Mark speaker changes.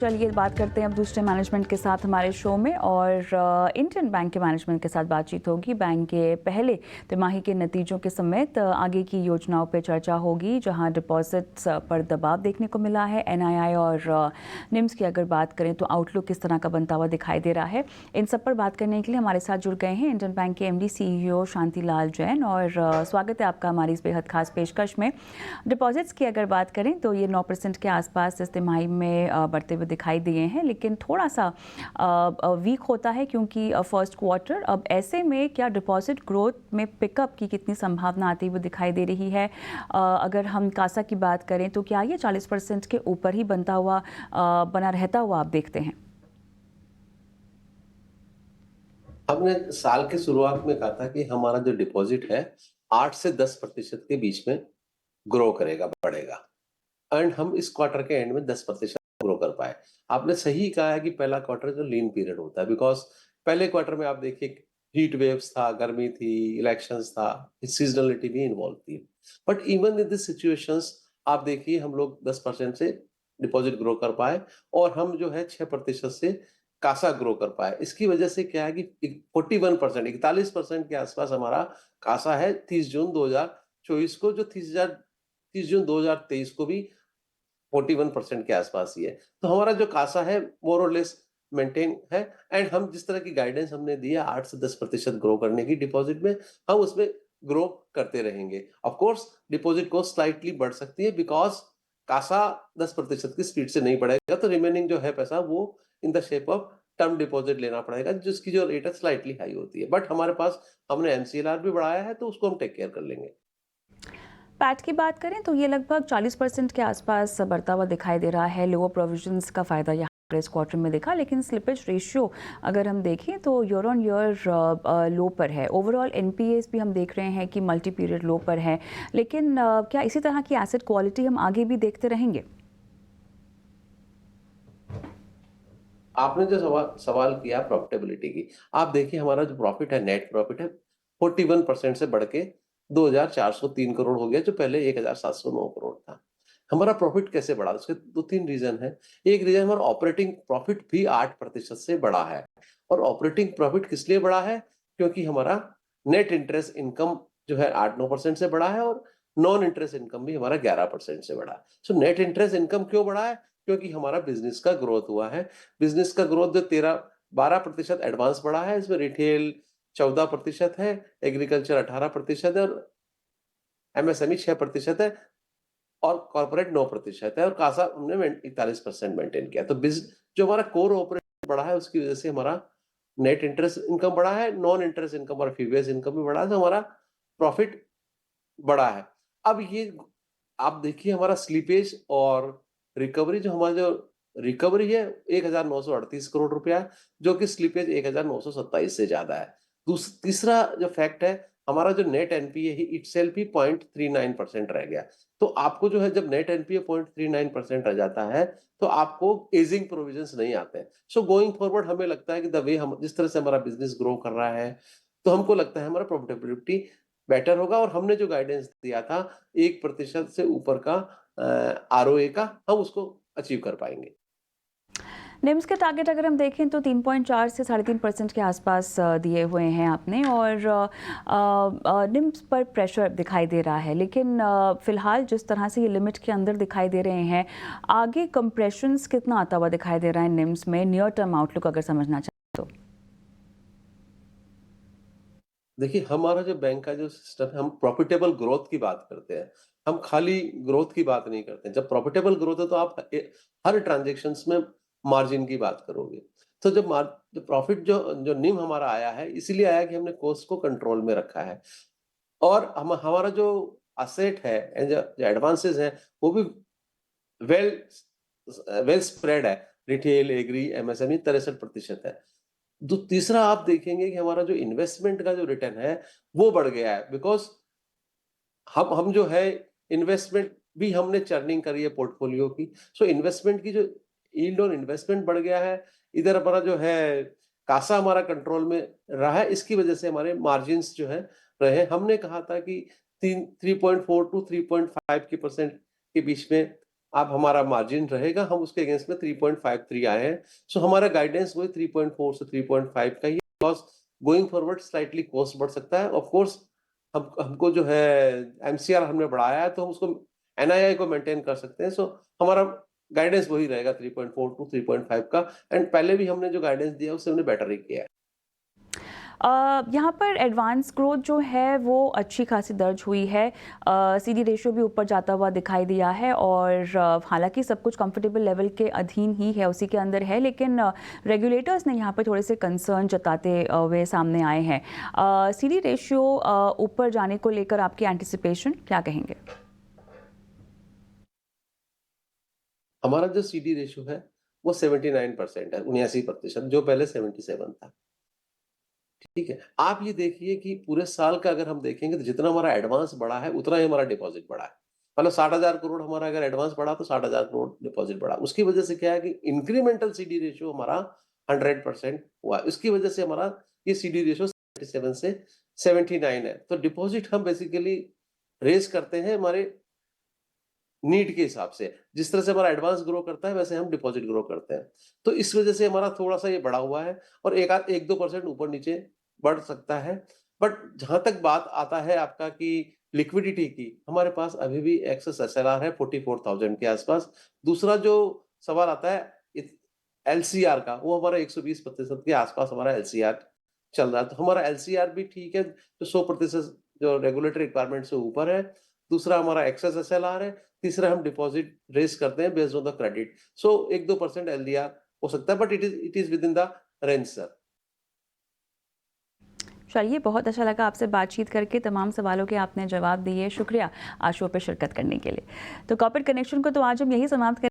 Speaker 1: चलिए बात करते हैं अब दूसरे मैनेजमेंट के साथ हमारे शो में और इंडियन बैंक के मैनेजमेंट के साथ बातचीत होगी। बैंक के पहले तिमाही के नतीजों के समेत आगे की योजनाओं पर चर्चा होगी, जहां डिपॉजिट्स पर दबाव देखने को मिला है। एनआईआई और निम्स की अगर बात करें तो आउटलुक किस तरह का बनता हुआ दिखाई दे रहा है। इन सब पर बात करने के लिए हमारे साथ जुड़ गए हैं इंडियन बैंक के एमडी सीईओ शांतिलाल जैन। और स्वागत है आपका हमारी इस बेहद खास पेशकश में। डिपॉजिट्स की अगर बात करें तो ये 9% के आसपास इस तिमाही में बढ़ते हुए दिखाई दिए हैं, लेकिन थोड़ा सा वीक होता है क्योंकि फर्स्ट क्वार्टर। अब ऐसे में क्या डिपॉजिट ग्रोथ में पिकअप की कितनी संभावना आती हुई दिखाई दे रही है? अगर हम कासा की बात करें तो क्या ये 40% के ऊपर ही बना रहता हुआ आप देखते हैं?
Speaker 2: हमने साल के शुरुआत में कहा था कि हमारा जो डिपॉजिट है 8 से 10% के बीच में ग्रो करेगा, बढ़ेगा। एंड हम इस क्वार्टर के एंड में 10% ग्रो कर पाए। आपने सही कहा है कि पहला क्वार्टर जो लीन पीरियड होता है, बिकॉज पहले क्वार्टर में आप देखिए हीट वेव्स था, गर्मी थी, इलेक्शंस था, सीजनलिटी भी इन्वॉल्व थी। But even in this situations आप देखिए हम लोग 10% से डिपॉजिट ग्रो कर पाए और हम जो है 6% से कासा ग्रो कर पाए। इसकी वजह से क्या है कि 41%, 41% के आसपास हमारा कासा है 30 जून 2024 को, जो 30 जून 2023 को भी 41% के आसपास ही है। तो हमारा जो कासा है मोर और लेस मेंटेन है। एंड हम जिस तरह की गाइडेंस हमने दी है 8 से 10% ग्रो करने की डिपॉजिट में, हम उसमें ग्रो करते रहेंगे। Of course deposit cost slightly बढ़ सकती है, बिकॉज कासा 10% की स्पीड से नहीं बढ़ेगा, तो रिमेनिंग जो है पैसा वो in the shape of term deposit लेना पड़ेगा, जिसकी जो रेट है स्लाइटली हाई होती है। बट हमारे पास हमने एमसीएलआर भी बढ़ाया है, तो उसको हम टेक केयर कर लेंगे।
Speaker 1: पैट की बात करें तो ये लगभग 40% के आसपास बढ़ता हुआ दिखाई दे रहा है। लोअर प्रोविजंस का फायदा यहाँ इस क्वार्टर में दिखा, लेकिन स्लिपेज रेशियो अगर हम देखें तो ईयर ऑन ईयर लो पर है। ओवरऑल एनपीएस भी हम देख रहे हैं कि मल्टी पीरियड लो पर है। लेकिन क्या इसी तरह की एसेट क्वालिटी हम आगे भी देखते रहेंगे?
Speaker 2: आपने जो सवाल किया प्रॉफिटेबिलिटी की, आप देखिए हमारा जो प्रॉफिट है, नेट प्रॉफिट है 41% से बढ़ के 2,403 करोड़ हो गया, जो पहले 1,709 करोड़ था। हमारा प्रॉफिट कैसे बढ़ा? उसके दो तीन रीजन है। एक रीजन हमारा ऑपरेटिंग प्रॉफिट भी 8% से बढ़ा है। और ऑपरेटिंग प्रॉफिट किस लिए बढ़ा है? क्योंकि हमारा नेट इंटरेस्ट इनकम जो है 8-9% से बढ़ा है, और नॉन इंटरेस्ट इनकम भी हमारा 11% से बढ़ा है। सो नेट इंटरेस्ट इनकम क्यों बढ़ा है? क्योंकि हमारा बिजनेस का ग्रोथ हुआ है। बिजनेस का ग्रोथ जो 12% एडवांस बढ़ा है, इसमें रिटेल 14% है, एग्रीकल्चर 18% है, और एमएसएमई 6% है, और कॉर्पोरेट 9% है, और कासा हमने 41% मेंटेन किया। तो जो हमारा कोर ऑपरेशन बढ़ा है, उसकी वजह से हमारा नेट इंटरेस्ट इनकम बढ़ा है, नॉन इंटरेस्ट इनकम और फी बेस्ड इनकम भी बढ़ा है, तो हमारा प्रॉफिट बढ़ा है। अब ये आप देखिए हमारा स्लीपेज और रिकवरी, जो हमारा जो रिकवरी है 1938 करोड़ रुपया है, जो कि स्लीपेज 1927 से ज्यादा है। तीसरा जो फैक्ट है, हमारा जो नेट एनपीए ही इटसेल्फ ही 0.39% रह गया। तो आपको जो है, जब नेट एनपीए 0.39% रह जाता है, तो आपको एजिंग प्रोविजंस नहीं आते हैं। सो गोइंग फॉरवर्ड हमें लगता है कि द वे हम जिस तरह से हमारा बिजनेस ग्रो कर रहा है, तो हमको लगता है हमारा प्रॉफिटेबिलिटी बेटर होगा, और हमने जो गाइडेंस दिया था 1% से ऊपर का आरओए का, हम उसको अचीव कर पाएंगे।
Speaker 1: निम्स के टारगेट अगर हम देखें तो 3.4 से 3.5% के आसपास दिए हुए हैं आपने, और निम्स पर प्रेशर दिखाई दे रहा है। लेकिन फिलहाल जिस तरह से ये लिमिट के अंदर दिखाई दे रहे हैं, आगे कंप्रेशंस कितना आता हुआ दिखाई दे रहा है निम्स में? नियर टर्म आउटलुक अगर समझना चाहें तो।
Speaker 2: देखिए हमारा जो बैंक का जो सिस्टम है, हम प्रॉफिटेबल ग्रोथ की बात करते हैं, हम खाली ग्रोथ की बात नहीं करते हैं। जब प्रॉफिटेबल ग्रोथ है, तो आप हर ट्रांजेक्शन में मार्जिन की बात करोगे। तो जो प्रॉफिट जो जो निम हमारा आया है, इसीलिए आया कि हमने कॉस्ट को कंट्रोल में रखा है। और हमारा जो असेट है, जो एडवांसेस है, वो भी वेल वेल स्प्रेड है। रिटेल, एग्री, एमएसएमई 63% है। तीसरा आप देखेंगे कि हमारा जो इन्वेस्टमेंट का जो रिटर्न है, वो बढ़ गया है, बिकॉज हम जो है इन्वेस्टमेंट भी हमने चर्निंग करी है पोर्टफोलियो की। सो इन्वेस्टमेंट की जो यील्ड और इन्वेस्टमेंट बढ़ गया है। इधर हमारा जो है कासा हमारा कंट्रोल में रहा है, इसकी वजह से हमारे मार्जिन्स जो है रहे। हमने कहा था कि 3.4 टू 3.5% के बीच में आप हमारा मार्जिन रहेगा, हम उसके अगेंस्ट में 3.53 आए हैं। सो हमारा गाइडेंस वही 3.4 से 3.5 का ही है। Because going forward slightly cost बढ़ सकता है। ऑफ कोर्स हमको जो है एमसीआर हमने बढ़ाया है, तो हम उसको एनआईआई को मेंटेन कर सकते हैं। सो हमारा गाइडेंस वही रहेगा 3.4 टू 3.5 का। एंड पहले भी हमने जो गाइडेंस दिया उससे हमने बेटर ही किया है।
Speaker 1: यहाँ पर एडवांस ग्रोथ जो है वो अच्छी खासी दर्ज हुई है। सीडी रेशियो भी ऊपर जाता हुआ दिखाई दिया है और हालांकि सब कुछ कंफर्टेबल लेवल के अधीन ही है, उसी के अंदर है, लेकिन रेगुलेटर्स ने यहाँ पर थोड़े से कंसर्न जताते हुए सामने आए हैं। सीडी रेशियो ऊपर जाने को लेकर आपकी एंटिसिपेशन क्या कहेंगे?
Speaker 2: हमारा जो सीडी रेशियो है वो 79% है, 79%, जो पहले 77 था। ठीक है। आप ये देखिए कि पूरे साल का अगर हम देखेंगे तो जितना हमारा एडवांस बढ़ा है उतना ही हमारा डिपॉजिट बढ़ा है। मतलब 60,000 करोड़ हमारा अगर एडवांस बढ़ा तो 60,000 करोड़ डिपॉजिट बढ़ा। उसकी वजह से क्या है कि इंक्रीमेंटल सीडी रेशियो हमारा 100% हुआ। इसकी वजह से हमारा ये सीडी रेशियो 77 से 79 है। तो डिपॉजिट हम बेसिकली रेज़ करते हैं हमारे नीड के हिसाब से। जिस तरह से हमारा एडवांस ग्रो करता है वैसे हम डिपॉजिट ग्रो करते हैं। तो इस वजह से हमारा थोड़ा-सा ये बढ़ा हुआ है और 1-2% ऊपर-नीचे बढ़ सकता है। बट जहाँ तक बात आता है आपका कि लिक्विडिटी की, हमारे पास अभी भी एक्सेस एसएलआर है 44,000 के आस-पास। दूसरा जो सवाल आता है इत एलसीआर का, वो हमारा 120% के आस-पास हमारा एलसीआर चल रहा है। तो हमारा एलसीआर भी ठीक है, जो 100% जो रेगुलेटरी रिक्वायरमेंट से ऊपर है। दूसरा हमारा एक्सेस एसएलआर है। तीसरा हम डिपॉजिट रेज़ करते हैं based on the credit. So 1-2% LDR हो सकता है, but it is with in the range sir.
Speaker 1: चलिए, बहुत अच्छा लगा आपसे बातचीत करके, तमाम सवालों के आपने जवाब दिए। शुक्रिया आज शो पे शिरकत करने के लिए। तो कॉर्पोरेट कनेक्शन को तो आज हम यही समाप्त